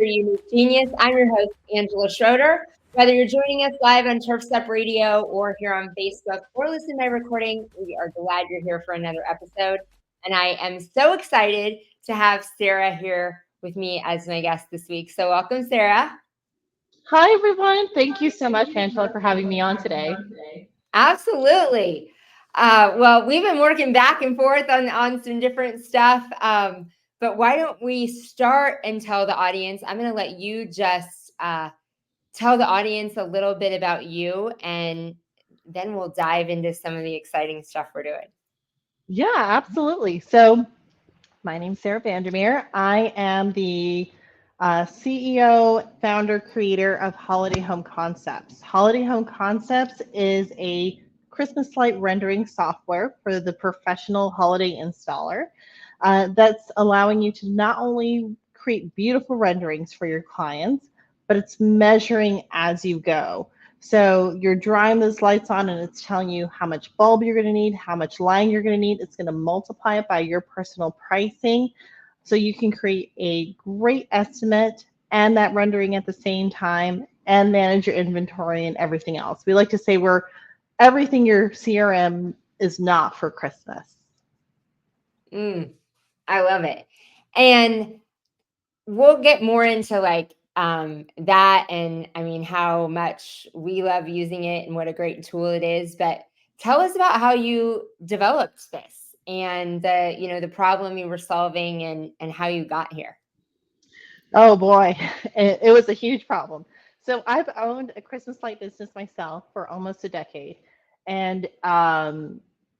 Your Unique Genius. I'm your host, Angela Schroeder. Whether you're joining us live on Turf Step Radio or here on Facebook or listening to my recording, we are glad you're here for another episode. And I am so excited to have Sarah here with me as my guest this week. So welcome, Sarah. Hi, everyone. Thank you so much, Angela, for having me on today. Absolutely. Well, we've been working back and forth on some different stuff. But why don't we start and tell the audience? I'm going to let you just tell the audience a little bit about you, and then we'll dive into some of the exciting stuff we're doing. Yeah, absolutely. So, my name's Sarah Van Der Meer. I am the CEO, founder, creator of Holiday Home Concepts. Holiday Home Concepts is a Christmas light rendering software for the professional holiday installer that's allowing you to not only create beautiful renderings for your clients, but it's measuring as you go. So you're drawing those lights on and it's telling you how much bulb you're going to need, how much line you're going to need. It's going to multiply it by your personal pricing. So you can create a great estimate and that rendering at the same time and manage your inventory and everything else. We like to say we're everything your CRM is not for Christmas. I love it. And we'll get more into that, and I mean how much we love using it and what a great tool it is. But tell us about how you developed this and the problem you were solving and how you got here. Oh boy, it was a huge problem. So I've owned a Christmas light business myself for almost a decade. And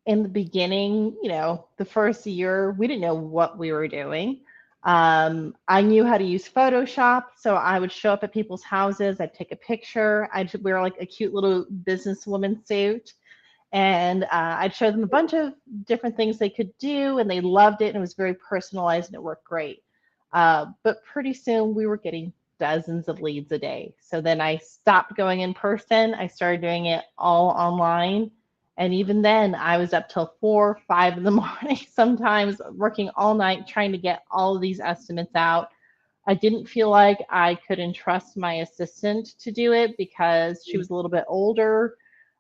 in the beginning, the first year, we didn't know what we were doing. I knew how to use Photoshop. So I would show up at people's houses, I'd take a picture, I'd wear like a cute little businesswoman suit. And I'd show them a bunch of different things they could do, and they loved it. And it was very personalized and it worked great. But pretty soon we were getting dozens of leads a day. So then I stopped going in person. I started doing it all online. And even then, I was up till 4, 5 in the morning, sometimes working all night trying to get all of these estimates out. I didn't feel like I could entrust my assistant to do it because she was a little bit older.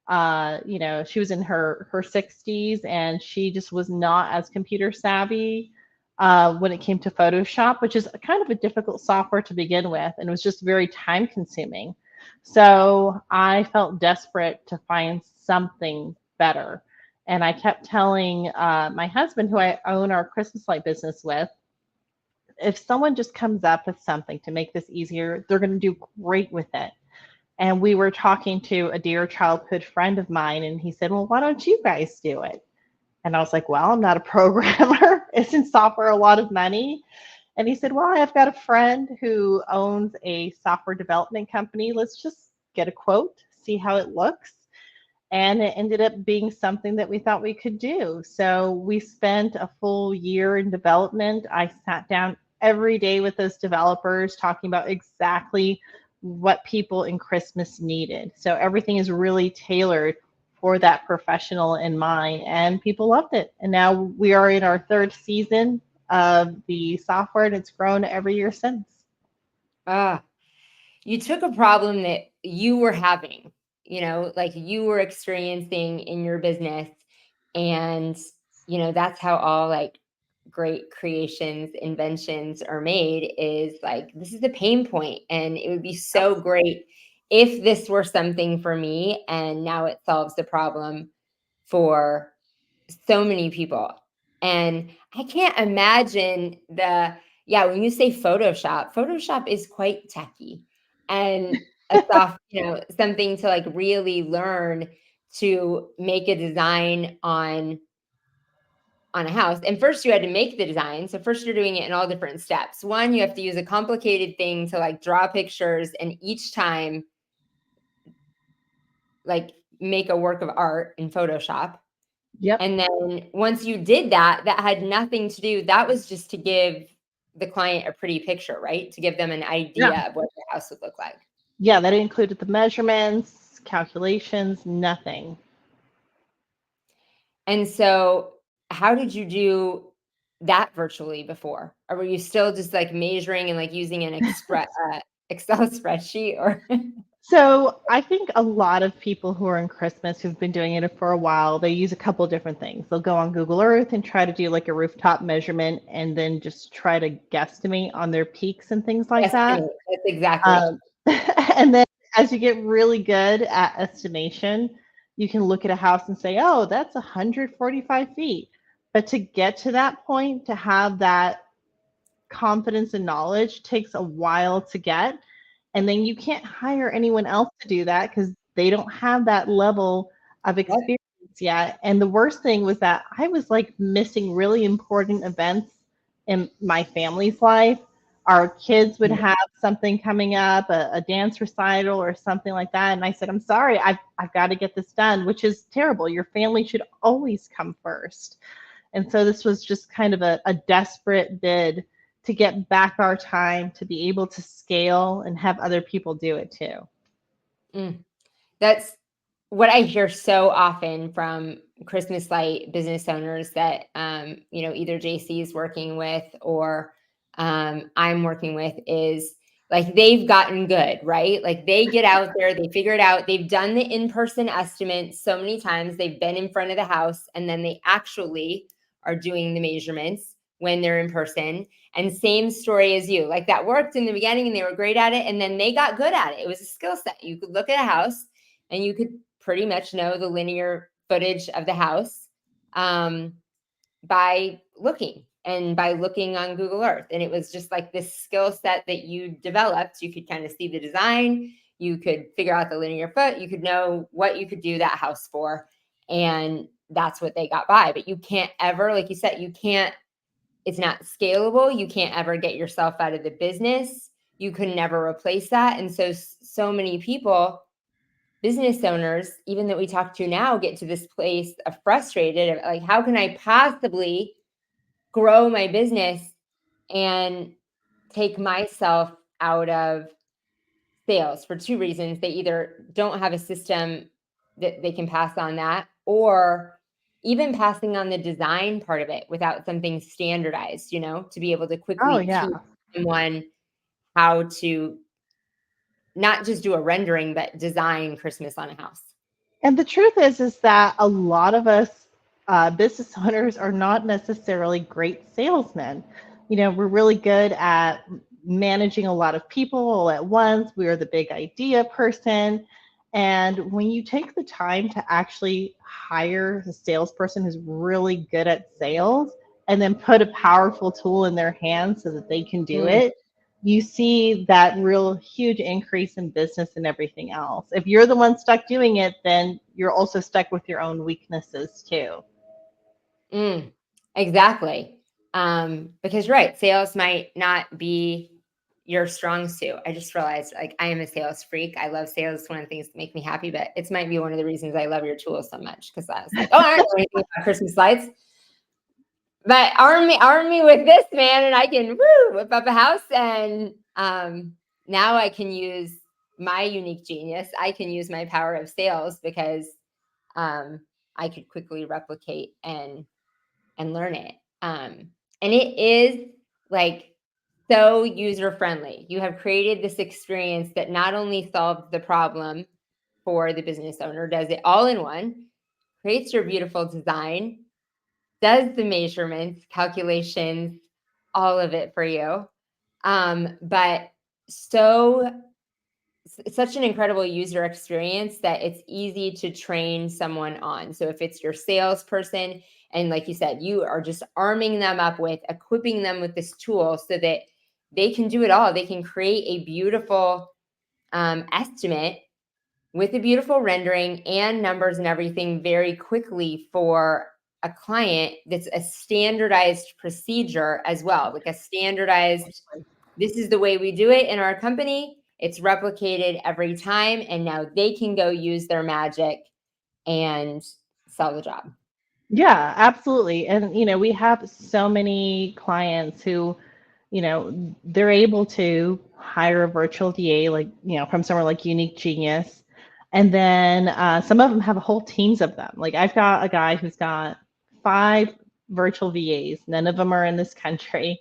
She was in her 60s and she just was not as computer savvy when it came to Photoshop, which is kind of a difficult software to begin with, and it was just very time consuming. So I felt desperate to find something better. And I kept telling my husband, who I own our Christmas light business with, if someone just comes up with something to make this easier, they're going to do great with it. And we were talking to a dear childhood friend of mine, and he said, well, why don't you guys do it? And I was like, well, I'm not a programmer. Isn't software a lot of money? And he said, well, I've got a friend who owns a software development company. Let's just get a quote, see how it looks. And it ended up being something that we thought we could do. So we spent a full year in development. I sat down every day with those developers talking about exactly what people in Christmas needed. So everything is really tailored for that professional in mind, and people loved it. And now we are in our third season of the software, and it's grown every year since. You took a problem that you were having, like you were experiencing in your business, and that's how all like great creations, inventions are made, is like, this is the pain point, and it would be so great if this were something for me, and now it solves the problem for so many people. And I can't imagine when you say Photoshop is quite techy, and something to like really learn to make a design on a house. And first you had to make the design. So first you're doing it in all different steps. One, you have to use a complicated thing to like draw pictures, and each time like make a work of art in Photoshop. Yep. And then once you did that, that had nothing to do. That was just to give the client a pretty picture, right? To give them an Yeah. idea of what the house would look like. Yeah, that included the measurements, calculations, nothing. And so how did you do that virtually before? Or were you still just like measuring and like using an Excel spreadsheet or? So I think a lot of people who are in Christmas who've been doing it for a while, they use a couple different things. They'll go on Google Earth and try to do like a rooftop measurement and then just try to guesstimate on their peaks and things like that. Estimate. That's exactly. Um, and then as you get really good at estimation, you can look at a house and say, oh, that's 145 feet. But to get to that point, to have that confidence and knowledge takes a while to get. And then you can't hire anyone else to do that because they don't have that level of Yep. experience yet. And the worst thing was that I was like missing really important events in my family's life. Our kids would have something coming up, a dance recital or something like that. And I said, I'm sorry, I've got to get this done, which is terrible. Your family should always come first. And so this was just kind of a desperate bid to get back our time to be able to scale and have other people do it too. Mm. That's what I hear so often from Christmas light business owners that, either JC is working with or I'm working with is like they've gotten good, right? Like they get out there, they figure it out. They've done the in-person estimate so many times. They've been in front of the house and then they actually are doing the measurements when they're in person. And same story as you. Like that worked in the beginning and they were great at it. And then they got good at it. It was a skill set. You could look at a house and you could pretty much know the linear footage of the house by looking and by looking on Google Earth. And it was just like this skill set that you developed. You could kind of see the design, you could figure out the linear foot, you could know what you could do that house for. And that's what they got by. But you can't ever, like you said, it's not scalable. You can't ever get yourself out of the business. You could never replace that. And so many people, business owners, even that we talk to now, get to this place of frustrated of like, how can I possibly grow my business and take myself out of sales for two reasons. They either don't have a system that they can pass on that, or even passing on the design part of it without something standardized, to be able to Oh, quickly yeah. teach someone how to not just do a rendering, but design Christmas on a house. And the truth is that a lot of us business owners are not necessarily great salesmen. We're really good at managing a lot of people all at once. We are the big idea person. And when you take the time to actually hire a salesperson who's really good at sales and then put a powerful tool in their hands so that they can do Mm. it, you see that real huge increase in business and everything else. If you're the one stuck doing it, then you're also stuck with your own weaknesses too. Exactly. Because right, sales might not be your strong suit. I just realized like I am a sales freak. I love sales. It's one of the things that make me happy, but it might be one of the reasons I love your tools so much. Cause I was like, oh, I don't know anything about Christmas lights, but arm me with this, man. And I can whip up a house. And now I can use my unique genius. I can use my power of sales because I could quickly replicate and learn it. And it is like so user friendly. You have created this experience that not only solves the problem for the business owner, does it all in one, creates your beautiful design, does the measurements, calculations, all of it for you. But such an incredible user experience that it's easy to train someone on. So if it's your salesperson, and like you said, you are just arming them up with, equipping them with this tool so that they can do it all. They can create a beautiful estimate with a beautiful rendering and numbers and everything very quickly for a client that's a standardized procedure as well, like a standardized, this is the way we do it in our company. It's replicated every time. And now they can go use their magic and sell the job. Yeah, absolutely. And, we have so many clients who, they're able to hire a virtual DA, like, from somewhere like Unique Genius. And then some of them have whole teams of them. Like I've got a guy who's got 5 virtual VAs. None of them are in this country.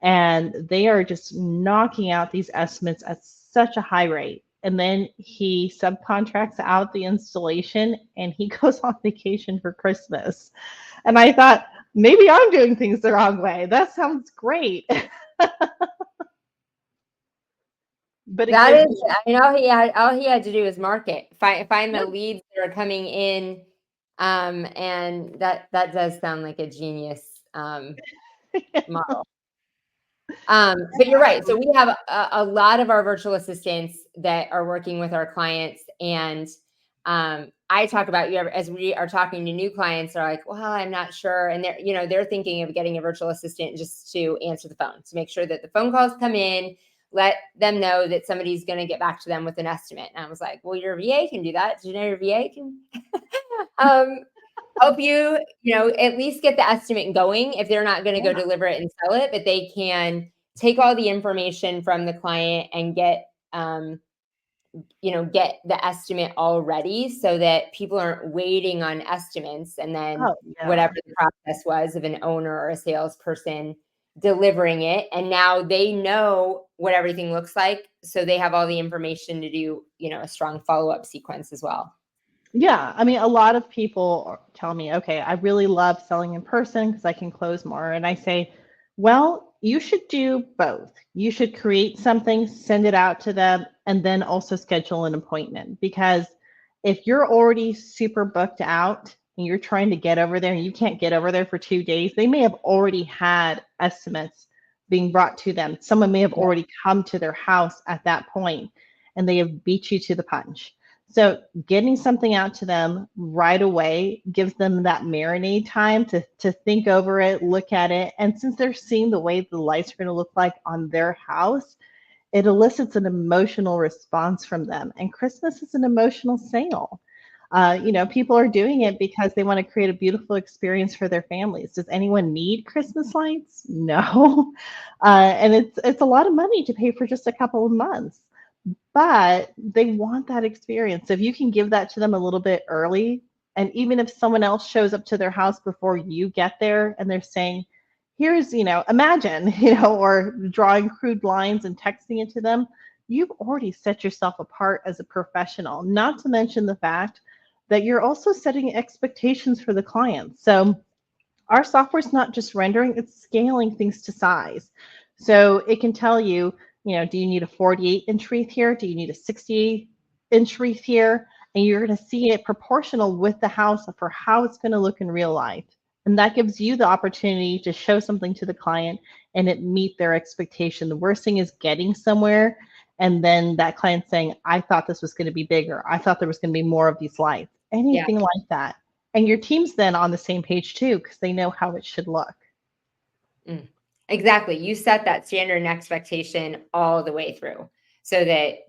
And they are just knocking out these estimates at such a high rate. And then he subcontracts out the installation and he goes on vacation for Christmas. And I thought, maybe I'm doing things the wrong way. That sounds great. But it That gives is, I mean, all he had to do was market, find the leads that are coming in, and that does sound like a genius model. But you're right. So we have a lot of our virtual assistants that are working with our clients, and I talk about as we are talking to new clients, they're like, "Well, I'm not sure," and they're thinking of getting a virtual assistant just to answer the phone, to make sure that the phone calls come in, let them know that somebody's going to get back to them with an estimate. And I was like, "Well, your VA can do that. Did you know your VA can help you, at least get the estimate going if they're not going to go deliver it and sell it, but they can take all the information from the client and get the estimate all ready so that people aren't waiting on estimates and then whatever the process was of an owner or a salesperson delivering it. And now they know what everything looks like. So they have all the information to do, a strong follow-up sequence as well. Yeah, I mean, a lot of people tell me, okay, I really love selling in person because I can close more. And I say, well, you should do both. You should create something, send it out to them, and then also schedule an appointment. Because if you're already super booked out and you're trying to get over there and you can't get over there for 2 days, they may have already had estimates being brought to them. Someone may have already come to their house at that point and they have beat you to the punch. So getting something out to them right away gives them that marinade time to think over it, look at it. And since they're seeing the way the lights are going to look like on their house, it elicits an emotional response from them. And Christmas is an emotional sale. People are doing it because they want to create a beautiful experience for their families. Does anyone need Christmas lights? No. And it's a lot of money to pay for just a couple of months, but they want that experience. So if you can give that to them a little bit early, and even if someone else shows up to their house before you get there and they're saying, here's, imagine, or drawing crude lines and texting it to them, you've already set yourself apart as a professional, not to mention the fact that you're also setting expectations for the client. So our software is not just rendering, it's scaling things to size. So it can tell you, do you need a 48-inch wreath here? Do you need a 68-inch wreath here? And you're going to see it proportional with the house for how it's going to look in real life. And that gives you the opportunity to show something to the client and it meet their expectation. The worst thing is getting somewhere and then that client saying, I thought this was going to be bigger. I thought there was going to be more of these lights. Anything like that. And your team's then on the same page too, because they know how it should look. Exactly. You set that standard and expectation all the way through so that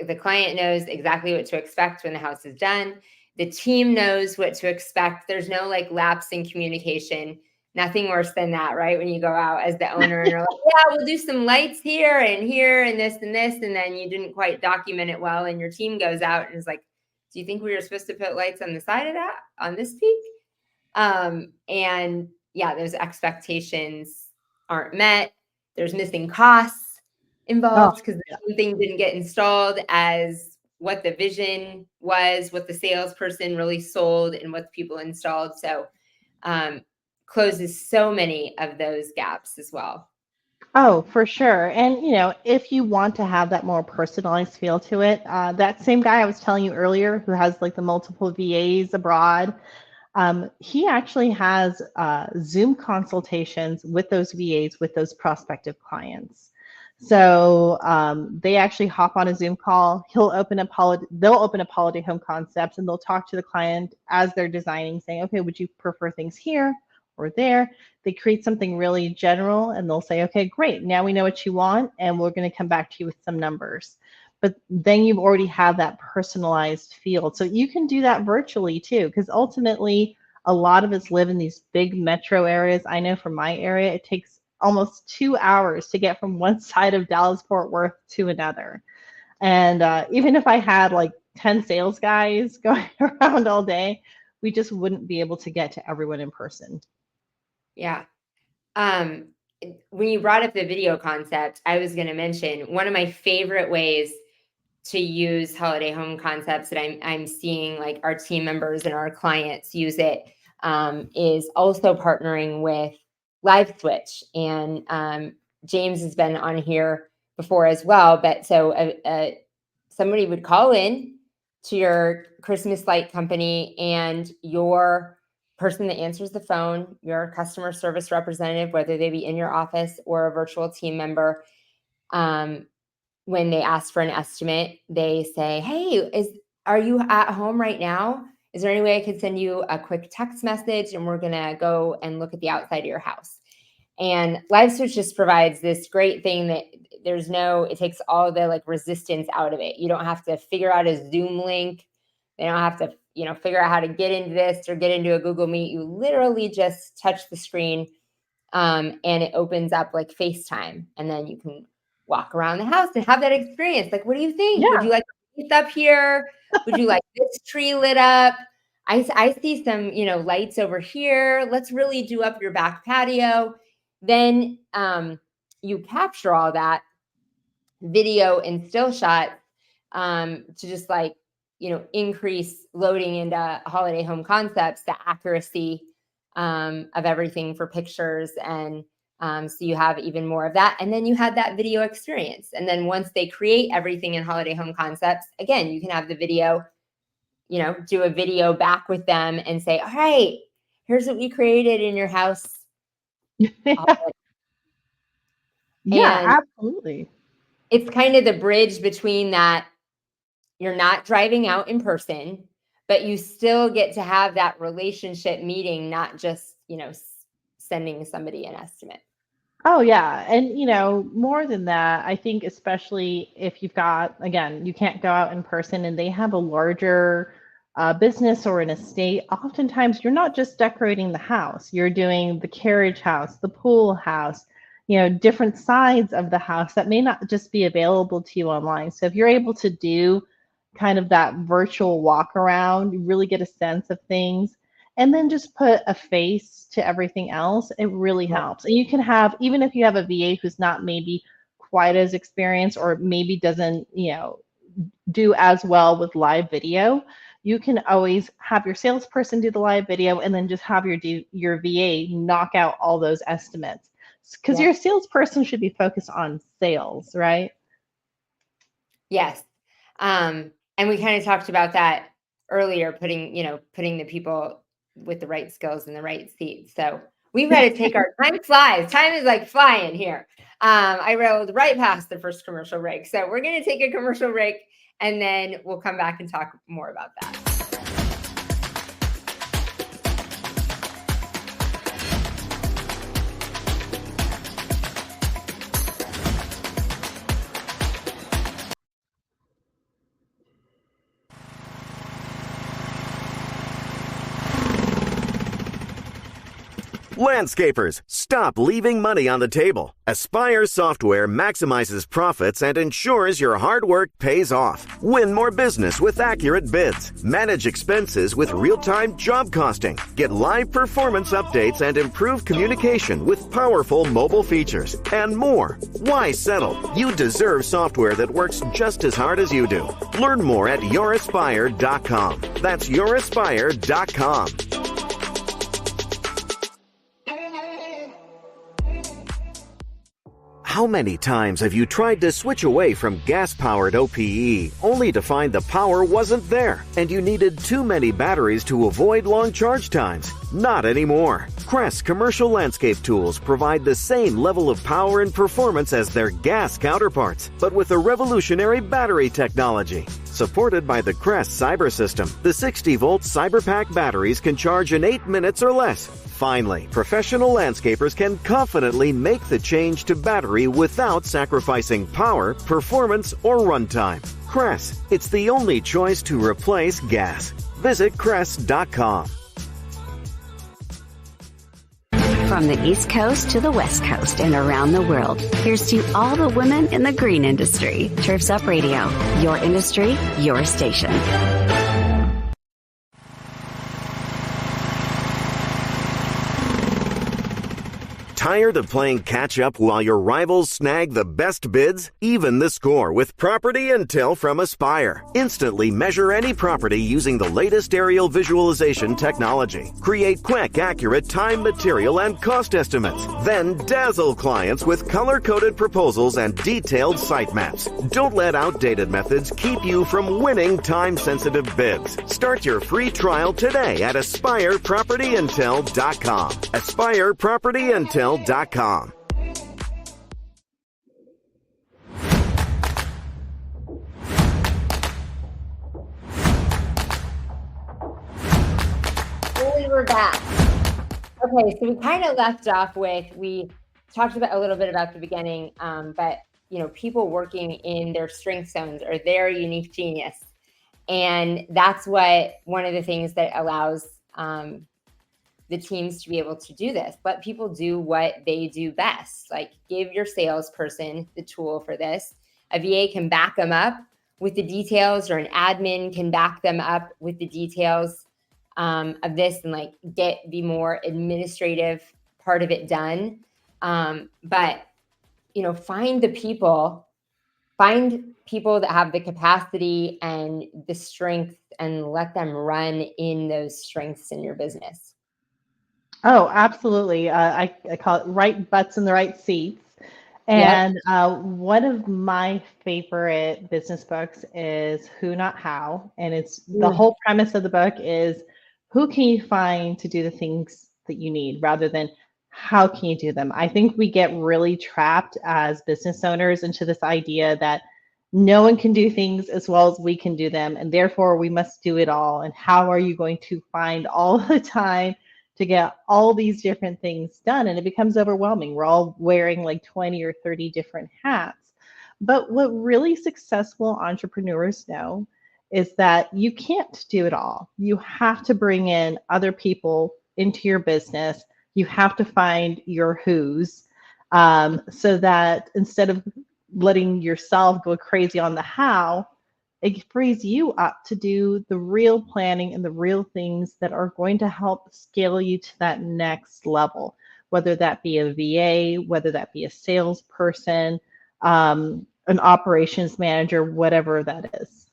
the client knows exactly what to expect when the house is done. The team knows what to expect. There's no lapse in communication. Nothing worse than that, right? When you go out as the owner and you're like, yeah, we'll do some lights here and this and this. And then you didn't quite document it well. And your team goes out and is like, do you think we were supposed to put lights on the side of that, on this peak? And yeah, those expectations aren't met. There's missing costs involved because the same thing didn't get installed as what the vision was, what the salesperson really sold, and what the people installed. So closes so many of those gaps as well. Oh, for sure. And, if you want to have that more personalized feel to it, that same guy I was telling you earlier who has the multiple VAs abroad, he actually has Zoom consultations with those VAs, with those prospective clients. So they actually hop on a Zoom call. They'll open up Holiday Home Concepts and they'll talk to the client as they're designing, saying, okay, would you prefer things here or there? They create something really general and they'll say, okay, great. Now we know what you want and we're going to come back to you with some numbers. But then you already have that personalized field. So you can do that virtually too, because ultimately a lot of us live in these big metro areas. I know from my area, it takes almost 2 hours to get from one side of Dallas-Fort Worth to another. And even if I had 10 sales guys going around all day, we just wouldn't be able to get to everyone in person. Yeah. Um, when you brought up the video concept, I was going to mention one of my favorite ways to use holiday home concepts that I'm seeing like our team members and our clients use it, is also partnering with Live Switch. And James has been on here before as well. But so somebody would call in to your Christmas light company, and your person that answers the phone, your customer service representative, whether they be in your office or a virtual team member, when they ask for an estimate, they say, "Hey, are you at home right now? Is there any way I could send you a quick text message, and we're gonna go and look at the outside of your house?" And LiveSwitch just provides this great thing that it takes all the like resistance out of it. You don't have to figure out a Zoom link. They don't have to, figure out how to get into this or get into a Google Meet. You literally just touch the screen, and it opens up like FaceTime, and then you can walk around the house and have that experience. Like, what do you think? Would Yeah. you like lights up here? Would you like this tree lit up? I see some, lights over here. Let's really do up your back patio. Then you capture all that video and still shot, to just like, increase loading into holiday home concepts, the accuracy of everything for pictures. And so you have even more of that. And then you had that video experience. And then once they create everything in holiday home concepts, again, you can have the video, do a video back with them and say, "All right, here's what we created in your house." Yeah, And absolutely. it's kind of the bridge between that. You're not driving out in person, but you still get to have that relationship meeting, not just, sending somebody an estimate. Oh yeah, and more than that, I think especially if you've got, again, you can't go out in person and they have a larger business or an estate. Oftentimes, you're not just decorating the house; you're doing the carriage house, the pool house, different sides of the house that may not just be available to you online. So if you're able to do kind of that virtual walk around, you really get a sense of things, and then just put a face to everything else. It really Yeah. helps. And you can have, even if you have a VA who's not maybe quite as experienced or maybe doesn't, do as well with live video, you can always have your salesperson do the live video and then just have your VA knock out all those estimates. Because Yeah. your salesperson should be focused on sales, right? Yes. And we kind of talked about that earlier, putting the people with the right skills in the right seats. So we've got to take our time flies. Time is like flying here. I rolled right past the first commercial break. So we're going to take a commercial break, and then we'll come back and talk more about that. Landscapers, stop leaving money on the table. Aspire Software maximizes profits and ensures your hard work pays off. Win more business with accurate bids. Manage expenses with real-time job costing. Get live performance updates and improve communication with powerful mobile features. And more. Why settle? You deserve software that works just as hard as you do. Learn more at youraspire.com. That's youraspire.com. How many times have you tried to switch away from gas-powered OPE only to find the power wasn't there and you needed too many batteries to avoid long charge times? Not anymore. Crest commercial landscape tools provide the same level of power and performance as their gas counterparts, but with a revolutionary battery technology. Supported by the Crest Cyber System, the 60-volt CyberPack batteries can charge in 8 minutes or less. Finally, professional landscapers can confidently make the change to battery without sacrificing power, performance, or runtime. Crest, it's the only choice to replace gas. Visit Crest.com. From the East Coast to the West Coast and around the world, here's to all the women in the green industry. Turfs Up Radio, your industry, your station. Tired of playing catch up while your rivals snag the best bids? Even the score with Property Intel from Aspire. Instantly measure any property using the latest aerial visualization technology. Create quick, accurate time, material, and cost estimates. Then dazzle clients with color-coded proposals and detailed site maps. Don't let outdated methods keep you from winning time-sensitive bids. Start your free trial today at AspirePropertyIntel.com. AspirePropertyIntel.com. We were back. Okay, so we kind of left off with, we talked about a little bit about the beginning, but people working in their strength zones or their unique genius, and that's what one of the things that allows the teams to be able to do this. Let people do what they do best. Like, give your salesperson the tool for this. A VA can back them up with the details, or an admin can back them up with the details of this, and like get the more administrative part of it done. But find people that have the capacity and the strength, and let them run in those strengths in your business. Oh, absolutely. I call it right butts in the right seats. And one of my favorite business books is Who Not How. And it's the whole premise of the book is, who can you find to do the things that you need rather than how can you do them? I think we get really trapped as business owners into this idea that no one can do things as well as we can do them, and therefore we must do it all. And how are you going to find all the time to get all these different things done? And it becomes overwhelming. We're all wearing like 20 or 30 different hats. But what really successful entrepreneurs know is that you can't do it all. You have to bring in other people into your business. You have to find your who's, so that instead of letting yourself go crazy on the how, it frees you up to do the real planning and the real things that are going to help scale you to that next level, whether that be a VA, whether that be a salesperson, an operations manager, whatever that is.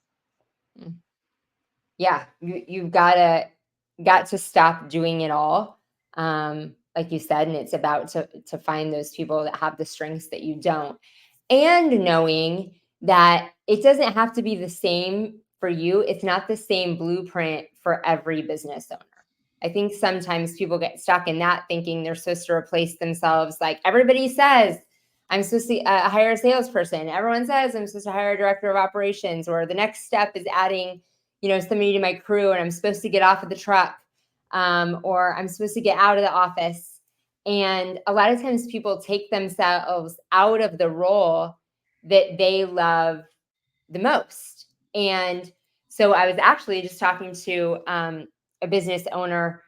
Yeah, you've got to stop doing it all, like you said, and it's about to find those people that have the strengths that you don't, and knowing that it doesn't have to be the same for you. It's not the same blueprint for every business owner. I think sometimes people get stuck in that, thinking they're supposed to replace themselves. Like, everybody says, I'm supposed to hire a salesperson. Everyone says I'm supposed to hire a director of operations, or the next step is adding, somebody to my crew, and I'm supposed to get off of the truck, or I'm supposed to get out of the office. And a lot of times people take themselves out of the role that they love the most. And so I was actually just talking to a business owner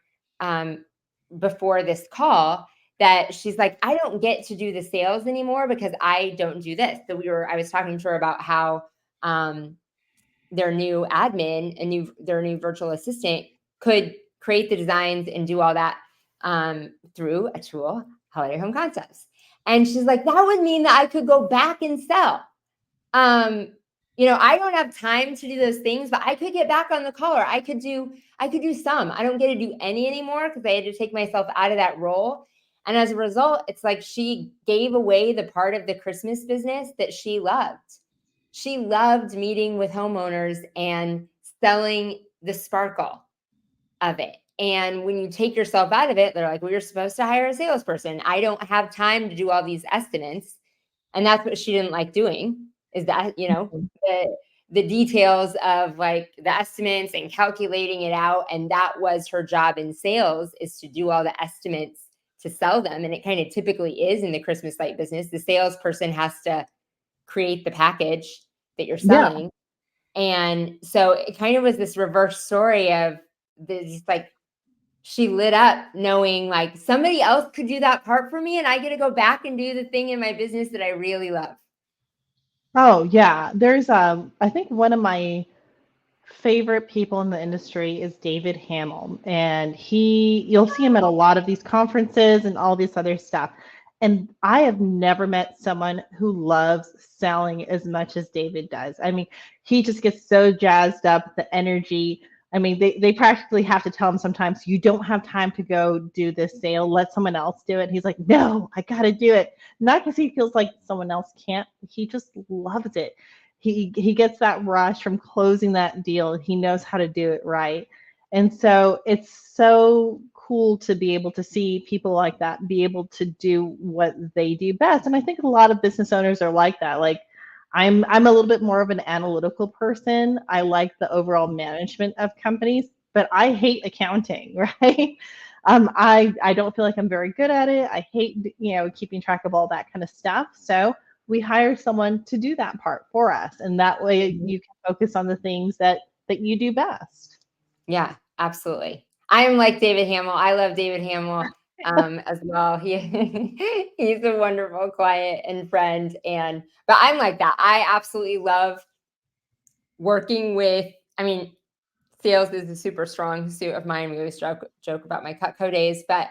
before this call, that she's like, I don't get to do the sales anymore because I don't do this. So I was talking to her about how their new admin, their new virtual assistant, could create the designs and do all that through a tool, Holiday Home Concepts. And she's like, that would mean that I could go back and sell. I don't have time to do those things, but I could get back on the call, or I could do some. I don't get to do any anymore because I had to take myself out of that role. And as a result, it's like she gave away the part of the Christmas business that she loved. She loved meeting with homeowners and selling the sparkle of it. And when you take yourself out of it, they're like, well, you're supposed to hire a salesperson. I don't have time to do all these estimates. And that's what she didn't like doing, is that, the details of like the estimates and calculating it out. And that was her job in sales, is to do all the estimates to sell them. And it kind of typically is in the Christmas light business. The salesperson has to create the package that you're selling. Yeah. And so it kind of was this reverse story of this, like, she lit up knowing like somebody else could do that part for me, and I get to go back and do the thing in my business that I really love. Oh yeah. There's I think one of my favorite people in the industry is David Hamill, and you'll see him at a lot of these conferences and all this other stuff. And I have never met someone who loves selling as much as David does. I mean, he just gets so jazzed up, the energy. I mean, they practically have to tell him sometimes, you don't have time to go do this sale. Let someone else do it. He's like, no, I got to do it. Not because he feels like someone else can't. He just loves it. He gets that rush from closing that deal. He knows how to do it right. And so it's so cool to be able to see people like that be able to do what they do best. And I think a lot of business owners are like that. Like I'm a little bit more of an analytical person. I like the overall management of companies, but I hate accounting, right? I don't feel like I'm very good at it. I hate, keeping track of all that kind of stuff. So we hire someone to do that part for us. And that way you can focus on the things that you do best. Yeah, absolutely. I am like David Hamill. I love David Hamill as well. He's a wonderful client and friend. But I'm like that. I absolutely love working with, I mean, sales is a super strong suit of mine. We always joke about my Cutco days, but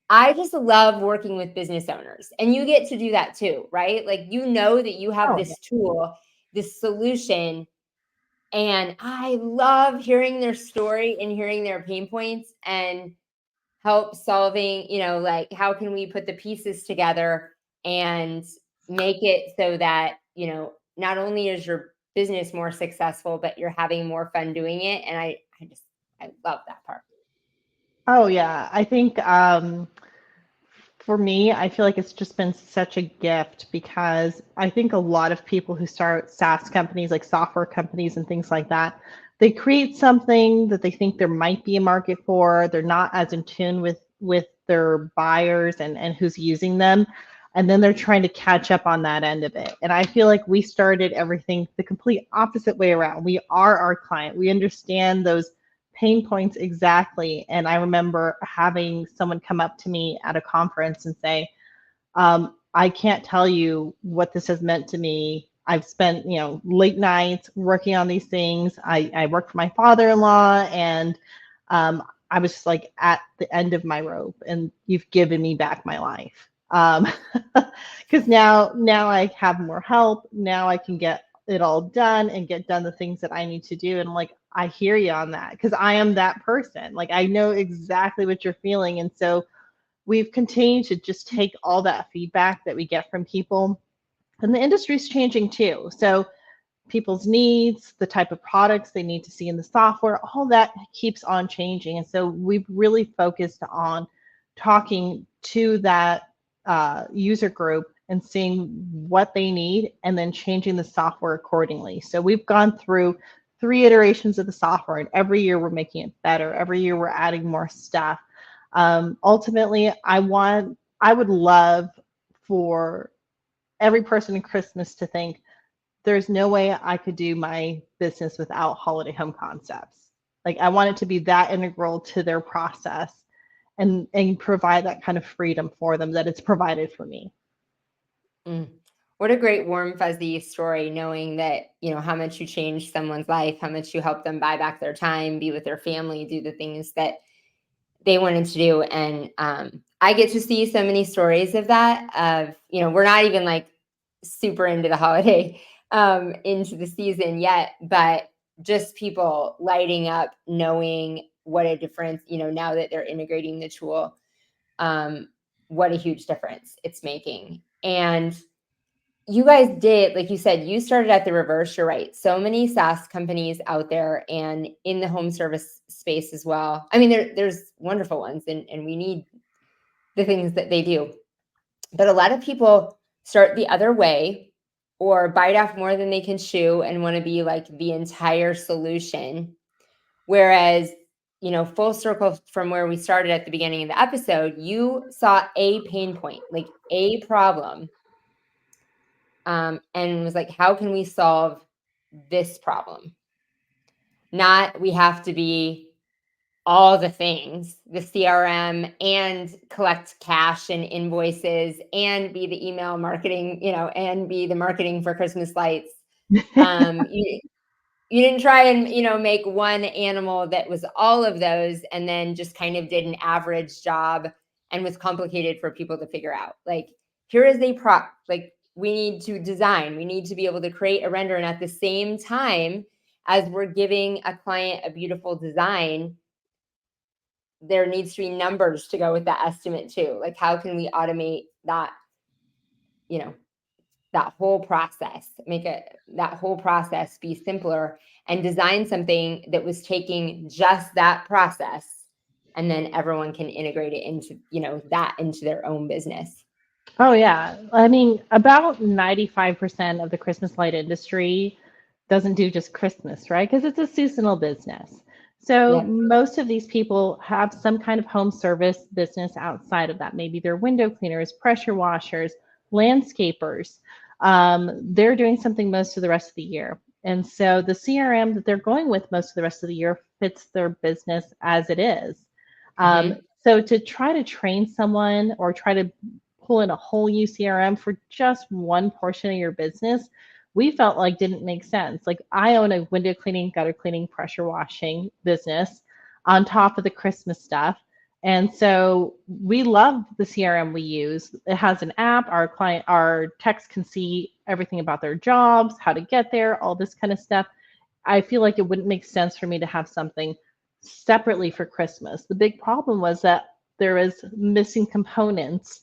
I just love working with business owners, and you get to do that too, right? Like, that you have this tool, this solution, and I love hearing their story and hearing their pain points and help solving, like, how can we put the pieces together and make it so that, not only is your business more successful, but you're having more fun doing it. And I love that part. Oh yeah. I think for me, I feel like it's just been such a gift because I think a lot of people who start SaaS companies, like software companies and things like that, they create something that they think there might be a market for. They're not as in tune with their buyers and who's using them. And then they're trying to catch up on that end of it. And I feel like we started everything the complete opposite way around. We are our client. We understand those pain points exactly. And I remember having someone come up to me at a conference and say, I can't tell you what this has meant to me. I've spent, late nights working on these things. I work for my father-in-law, and I was just like at the end of my rope, and you've given me back my life. Because now I have more help. Now I can get it all done and get done the things that I need to do. And I'm like, I hear you on that, because I am that person. Like, I know exactly what you're feeling. And so we've continued to just take all that feedback that we get from people, and the industry's changing too. So people's needs, the type of products they need to see in the software, all that keeps on changing. And so we've really focused on talking to that user group and seeing what they need and then changing the software accordingly. So we've gone through 3 iterations of the software, and every year we're making it better. Every year we're adding more stuff. Ultimately, I would love for every person in Christmas to think, there's no way I could do my business without holiday home concepts. Like, I want it to be that integral to their process and provide that kind of freedom for them that it's provided for me. What a great warm fuzzy story, knowing that, how much you changed someone's life, how much you helped them buy back their time, be with their family, do the things that they wanted to do. And I get to see so many stories of that, we're not even like super into the holiday, into the season yet, but just people lighting up, knowing what a difference, now that they're integrating the tool, what a huge difference it's making. And you guys did, like you said, you started at the reverse. You're right. So many SaaS companies out there and in the home service space as well. I mean, there's wonderful ones, and we need the things that they do. But a lot of people start the other way or bite off more than they can chew and want to be like the entire solution. Whereas, full circle from where we started at the beginning of the episode, you saw a pain point, like a problem. And was like, how can we solve this problem? Not we have to be all the things, the CRM, and collect cash and invoices, and be the email marketing, and be the marketing for Christmas lights. You didn't try and, make one animal that was all of those, and then just kind of did an average job and was complicated for people to figure out. Like, here is a prop, like we need to design, we need to be able to create a render. And at the same time, as we're giving a client a beautiful design, there needs to be numbers to go with that estimate too. Like, how can we automate that, that whole process, that whole process be simpler, and design something that was taking just that process, and then everyone can integrate it into, into their own business. Oh, yeah. I mean, about 95% of the Christmas light industry doesn't do just Christmas, right? Because it's a seasonal business. So most of these people have some kind of home service business outside of that. Maybe they're window cleaners, pressure washers, landscapers. They're doing something most of the rest of the year. And so the CRM that they're going with most of the rest of the year fits their business as it is. So to try to train someone or try to pull in a whole new CRM for just one portion of your business, we felt like didn't make sense. Like, I own a window cleaning, gutter cleaning, pressure washing business on top of the Christmas stuff. And so we love the CRM we use. It has an app. Our techs can see everything about their jobs, how to get there, all this kind of stuff. I feel like it wouldn't make sense for me to have something separately for Christmas. The big problem was that there is missing components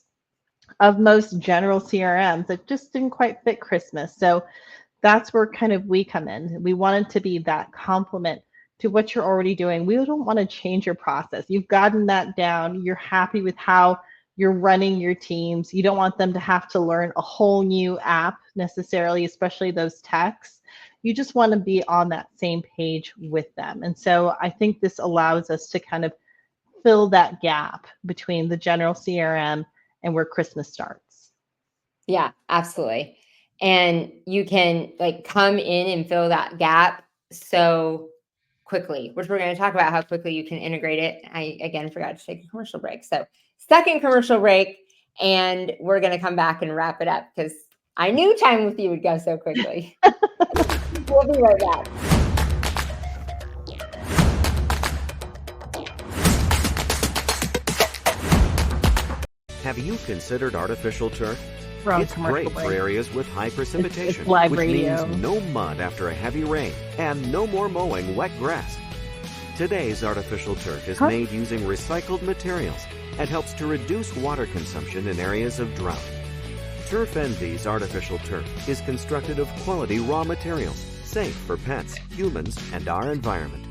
of most general CRMs that just didn't quite fit Christmas. So that's where kind of we come in. We wanted to be that complement to what you're already doing. We don't want to change your process. You've gotten that down. You're happy with how you're running your teams. You don't want them to have to learn a whole new app necessarily, especially those techs. You just want to be on that same page with them. And so I think this allows us to kind of fill that gap between the general CRM and where Christmas starts. Yeah, absolutely. And you can like come in and fill that gap so quickly, which we're going to talk about how quickly you can integrate it. I, again, forgot to take a commercial break. So second commercial break, and we're going to come back and wrap it up because I knew time with you would go so quickly. We'll be right back. Have you considered artificial turf? Wrong It's great for areas with high precipitation, it's live which radio. means no mud after a heavy rain and no more mowing wet grass. Today's artificial turf is made using recycled materials and helps to reduce water consumption in areas of drought. Turf Envy's artificial turf is constructed of quality raw materials, safe for pets, humans, and our environment.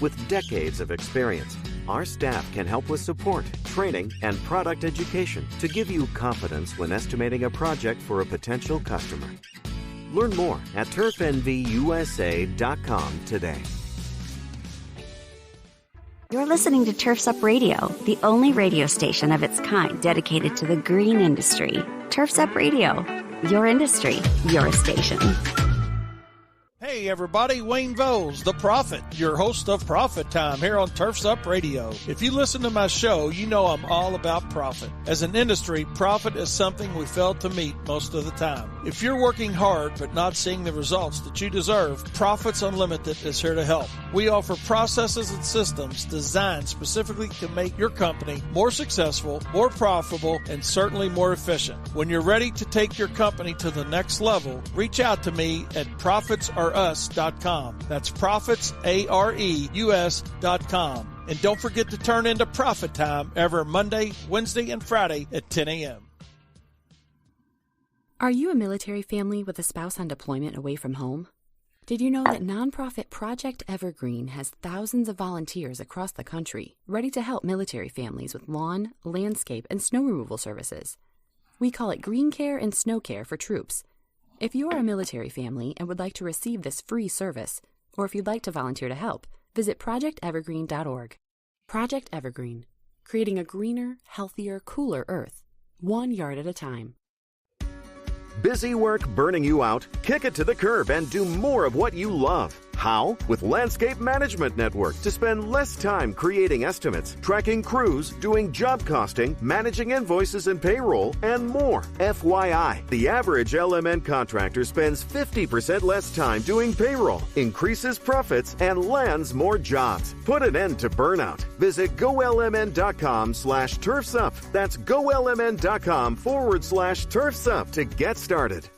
With decades of experience, our staff can help with support, training, and product education to give you confidence when estimating a project for a potential customer. Learn more at turfenvyusa.com today. You're listening to Turf's Up Radio, the only radio station of its kind dedicated to the green industry. Turf's Up Radio, your industry, your station. Hey everybody, Wayne Voles, the Prophet, your host of Profit Time here on Turf's Up Radio. If you listen to my show, you know I'm all about profit. As an industry, profit is something we fail to meet most of the time. If you're working hard but not seeing the results that you deserve, Profits Unlimited is here to help. We offer processes and systems designed specifically to make your company more successful, more profitable, and certainly more efficient. When you're ready to take your company to the next level, reach out to me at profitsareus.com. That's profitsareus.com. And don't forget to turn into Profit Time every Monday, Wednesday, and Friday at 10 a.m. Are you a military family with a spouse on deployment away from home? Did you know that nonprofit Project Evergreen has thousands of volunteers across the country ready to help military families with lawn, landscape, and snow removal services? We call it Green Care and Snow Care for troops. If you are a military family and would like to receive this free service, or if you'd like to volunteer to help, visit projectevergreen.org. Project Evergreen, creating a greener, healthier, cooler Earth, 1 yard at a time. Busy work burning you out? Kick it to the curb and do more of what you love. How? With Landscape Management Network to spend less time creating estimates, tracking crews, doing job costing, managing invoices and payroll, and more. FYI, the average LMN contractor spends 50% less time doing payroll, increases profits, and lands more jobs. Put an end to burnout. Visit golmn.com/turfsup. That's golmn.com/turfsup to get started.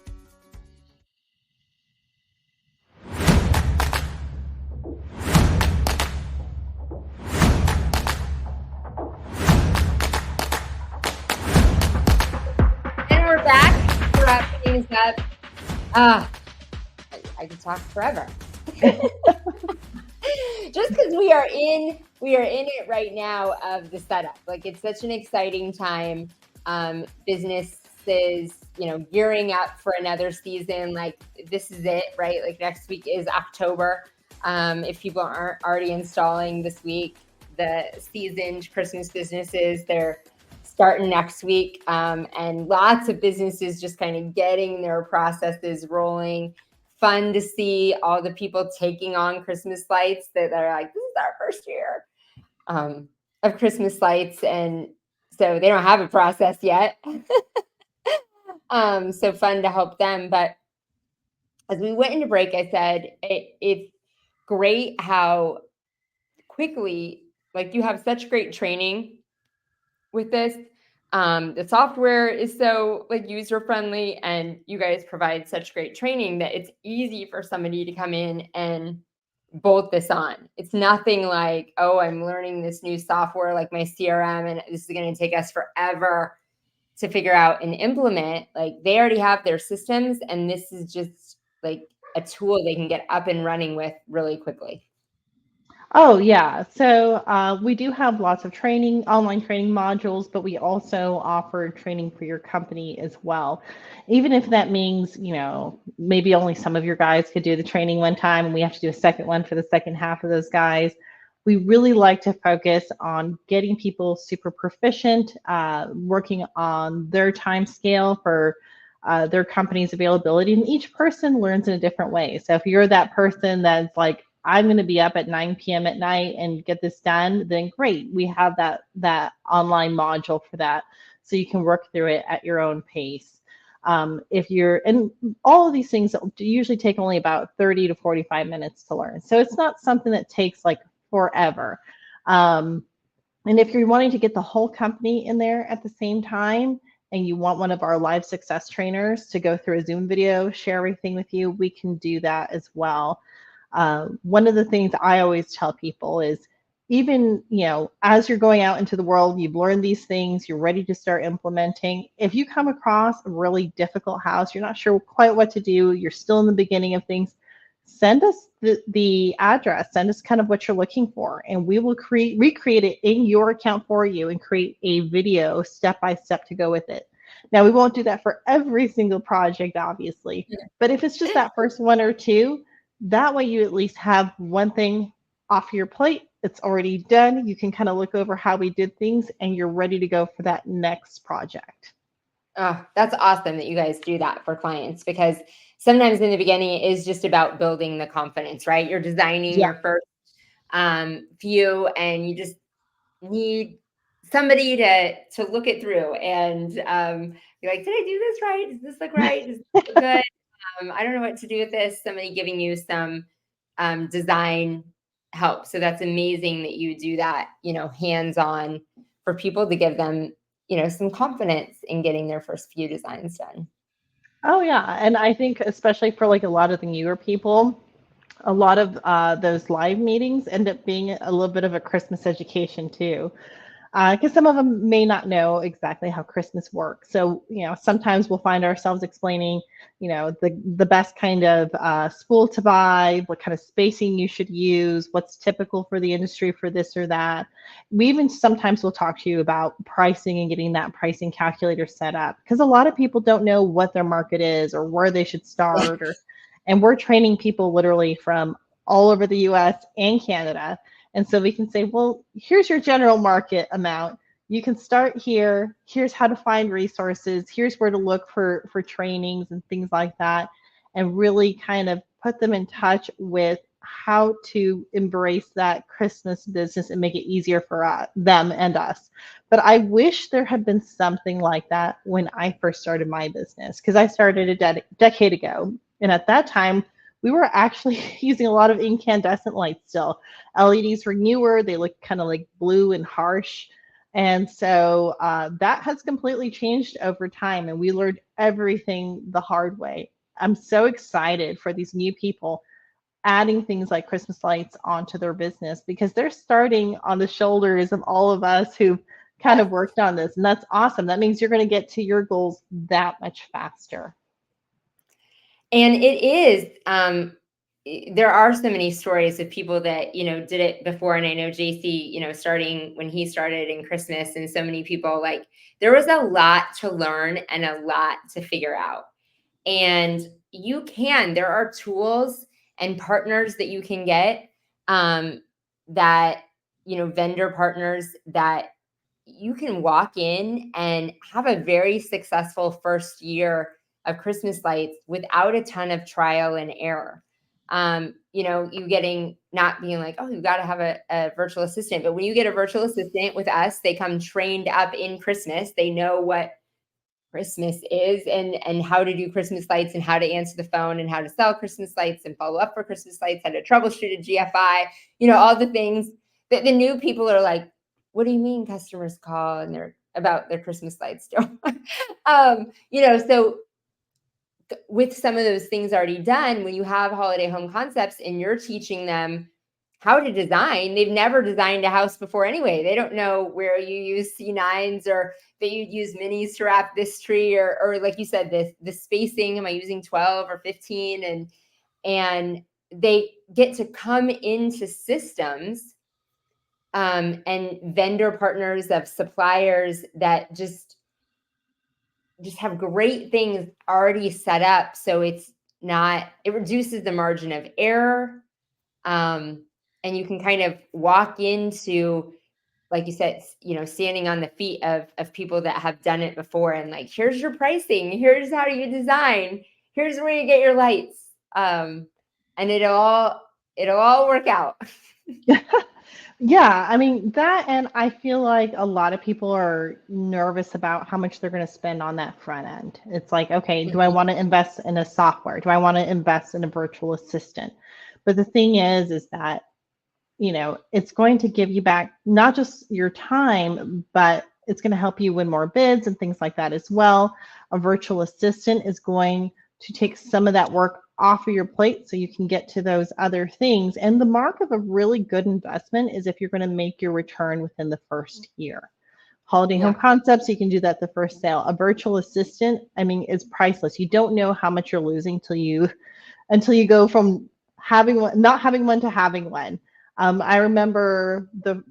And we're back. We're wrapping things up. I could talk forever. Just because we are in it right now of the setup. Like, it's such an exciting time. Businesses, gearing up for another season. Like, this is it, right? Like, next week is October. If people aren't already installing this week, the seasoned Christmas businesses, they're starting next week. And lots of businesses just kind of getting their processes rolling. Fun to see all the people taking on Christmas lights that are like, this is our first year of Christmas lights. And so they don't have a process yet. So fun to help them. But as we went into break, I said, it's great how quickly, like, you have such great training with this. The software is so user friendly, and you guys provide such great training that it's easy for somebody to come in and bolt this on. It's nothing like, oh, I'm learning this new software like my CRM, and this is going to take us forever to figure out and implement. Like, they already have their systems, and this is just like a tool they can get up and running with really quickly. Oh, yeah. So we do have lots of training, online training modules, but we also offer training for your company as well. Even if that means, maybe only some of your guys could do the training one time and we have to do a second one for the second half of those guys. We really like to focus on getting people super proficient, working on their time scale for their company's availability. And each person learns in a different way. So if you're that person that's like, I'm going to be up at 9 p.m. at night and get this done, then great. We have that online module for that. So you can work through it at your own pace. And all of these things usually take only about 30 to 45 minutes to learn. So it's not something that takes like forever. And if you're wanting to get the whole company in there at the same time, and you want one of our live success trainers to go through a Zoom video, share everything with you, we can do that as well. One of the things I always tell people is, even, as you're going out into the world, you've learned these things, you're ready to start implementing. If you come across a really difficult house, you're not sure quite what to do, you're still in the beginning of things, send us the address, send us kind of what you're looking for, and we will recreate it in your account for you and create a video step-by-step to go with it. Now, we won't do that for every single project, obviously, but if it's just that first one or two, that way you at least have one thing off your plate. It's already done. You can kind of look over how we did things, and you're ready to go for that next project. Oh, that's awesome that you guys do that for clients, because sometimes in the beginning it is just about building the confidence, right? You're designing your first few, and you just need somebody to look it through, and you're like, did I do this right? Does this look right? Does this look good? I don't know what to do with this. Somebody giving you some design help. So that's amazing that you do that, hands-on, for people to give them, some confidence in getting their first few designs done. Oh, yeah. And I think especially for like a lot of the newer people, a lot of those live meetings end up being a little bit of a Christmas education too. Because some of them may not know exactly how Christmas works. So, sometimes we'll find ourselves explaining, the best kind of spool to buy, what kind of spacing you should use, what's typical for the industry for this or that. We even sometimes will talk to you about pricing and getting that pricing calculator set up, because a lot of people don't know what their market is or where they should start. And we're training people literally from all over the US and Canada. And so we can say, well, here's your general market amount. You can start here. Here's how to find resources. Here's where to look for trainings and things like that, and really kind of put them in touch with how to embrace that Christmas business and make it easier for them and us. But I wish there had been something like that when I first started my business, because I started a decade ago. And at that time, we were actually using a lot of incandescent lights still. LEDs were newer, they looked kind of like blue and harsh. And so that has completely changed over time, and we learned everything the hard way. I'm so excited for these new people adding things like Christmas lights onto their business, because they're starting on the shoulders of all of us who've kind of worked on this. And that's awesome. That means you're going to get to your goals that much faster. And it is, there are so many stories of people that, did it before. And I know JC, starting when he started in Christmas, and so many people, like, there was a lot to learn and a lot to figure out. And there are tools and partners that you can get, that, vendor partners that you can walk in and have a very successful first year of Christmas lights without a ton of trial and error. You not being like, oh, you got to have a virtual assistant. But when you get a virtual assistant with us, they come trained up in Christmas. They know what Christmas is and how to do Christmas lights and how to answer the phone and how to sell Christmas lights and follow up for Christmas lights, how to troubleshoot a GFI, all the things that the new people are like, what do you mean customers call and they're about their Christmas lights still? So with some of those things already done, when you have Holiday Home Concepts and you're teaching them how to design, they've never designed a house before anyway. They don't know where you use C9s or that you'd use minis to wrap this tree, or like you said, the spacing, am I using 12 or 15? And they get to come into systems and vendor partners of suppliers that just have great things already set up. So it reduces the margin of error. And you can kind of walk into, like you said, standing on the feet of people that have done it before, and like, here's your pricing, here's how you design, here's where you get your lights. And it'll all work out. Yeah, I mean, that, and I feel like a lot of people are nervous about how much they're going to spend on that front end. It's like, okay, do I want to invest in a software? Do I want to invest in a virtual assistant? But the thing is that, it's going to give you back not just your time, but it's going to help you win more bids and things like that as well. A virtual assistant is going to take some of that work off of your plate so you can get to those other things. And the mark of a really good investment is if you're going to make your return within the first year. Holiday Home Concepts, you can do that the first sale. A virtual assistant, I mean, is priceless. You don't know how much you're losing until you go from not having one to having one. I remember the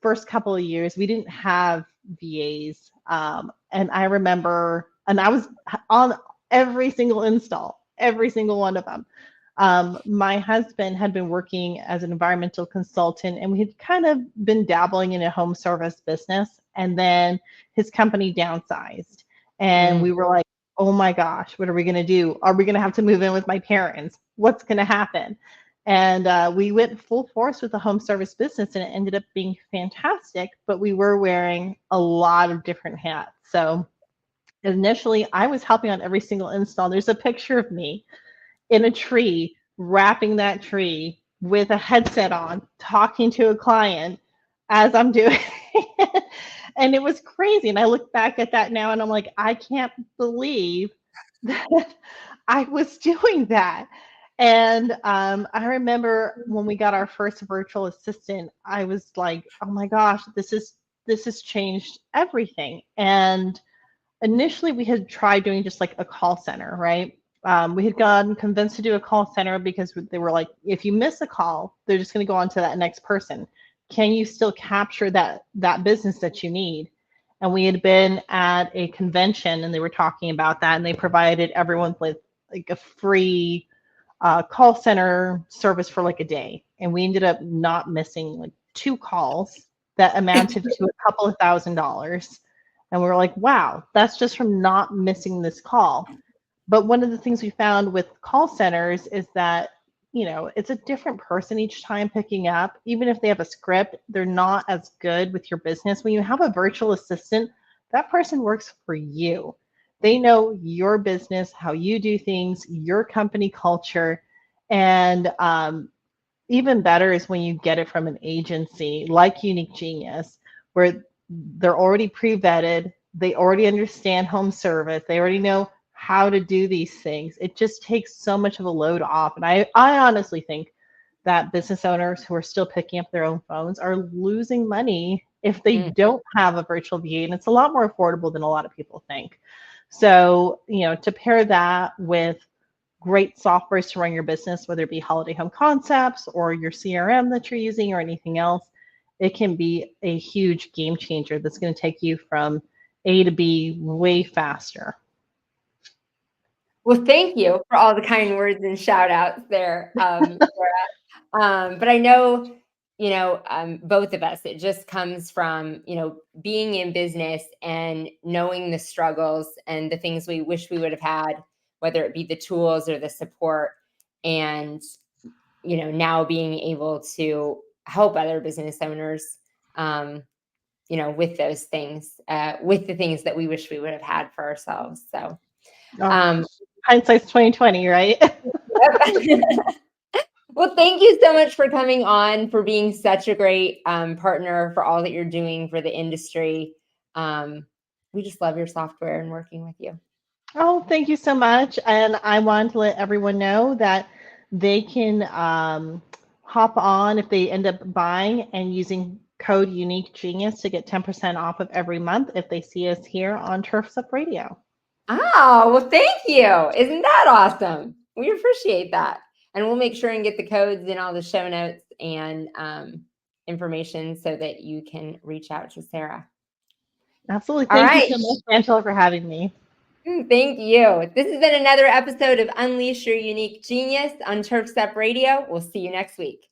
first couple of years, we didn't have VAs. And I remember, and I was on every single install, every single one of them. My husband had been working as an environmental consultant, and we had kind of been dabbling in a home service business. And then his company downsized. And we were like, oh my gosh, what are we going to do? Are we going to have to move in with my parents? What's going to happen? And we went full force with the home service business, and it ended up being fantastic, but we were wearing a lot of different hats. So initially, I was helping on every single install. There's a picture of me in a tree, wrapping that tree with a headset on, talking to a client as I'm doing it. And it was crazy. And I look back at that now and I'm like, I can't believe that I was doing that. And I remember when we got our first virtual assistant, I was like, oh my gosh, this has changed everything. And initially we had tried doing just like a call center, right? We had gotten convinced to do a call center because they were like, if you miss a call, they're just going to go on to that next person. Can you still capture that business that you need? And we had been at a convention and they were talking about that, and they provided everyone with like a free call center service for like a day. And we ended up not missing like 2 calls that amounted to a couple of $1,000s. And we were like, wow, that's just from not missing this call. But one of the things we found with call centers is that it's a different person each time picking up. Even if they have a script, they're not as good with your business. When you have a virtual assistant, that person works for you. They know your business, how you do things, your company culture. And even better is when you get it from an agency like Unique Genius, where they're already pre-vetted, they already understand home service, they already know how to do these things. It just takes so much of a load off. And I honestly think that business owners who are still picking up their own phones are losing money if they don't have a virtual VA. And it's a lot more affordable than a lot of people think. So, to pair that with great softwares to run your business, whether it be Holiday Home Concepts or your CRM that you're using or anything else, it can be a huge game changer that's going to take you from A to B way faster. Well, thank you for all the kind words and shout outs there, Sarah. But I know, both of us, it just comes from, being in business and knowing the struggles and the things we wish we would have had, whether it be the tools or the support, and, now being able to help other business owners, with those things, with the things that we wish we would have had for ourselves. So, hindsight's 2020, right? Well, thank you so much for coming on, for being such a great partner, for all that you're doing for the industry. We just love your software and working with you. Oh, thank you so much. And I want to let everyone know that they can hop on if they end up buying and using code Unique Genius to get 10% off of every month if they see us here on Turfs Up Radio. Oh, well, thank you. Isn't that awesome? We appreciate that. And we'll make sure and get the codes in all the show notes and information so that you can reach out to Sarah. Absolutely. All Thank you so much, Angela, for having me. Thank you. This has been another episode of Unleash Your Unique Genius on Turfs Up Radio. We'll see you next week.